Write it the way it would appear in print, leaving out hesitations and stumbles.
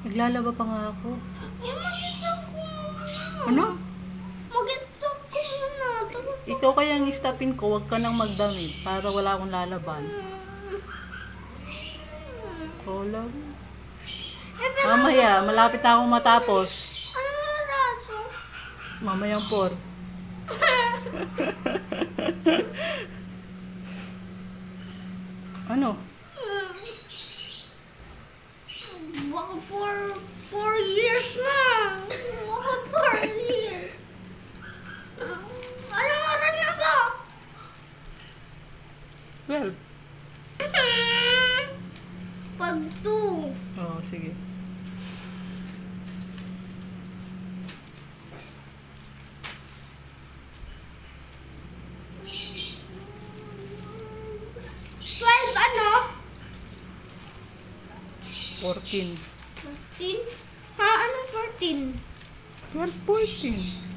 Naglalaba pa nga ako. Eh, mag-stop ko muna. Ano? Mag-stop ko muna. Ikaw kayang istopin ko, wag ka nang magdamit para wala akong lalaban. Wala. Eh, pero Mamaya, malapit na akong matapos. ano yung raso? Mamayang 4. Ano? Baka 4 years na. Baka 4 years. Anong oras na ba? 12. Pag 2. Oo, sige. Ano? 14. 14? Ha? Anong 14? 12, 14.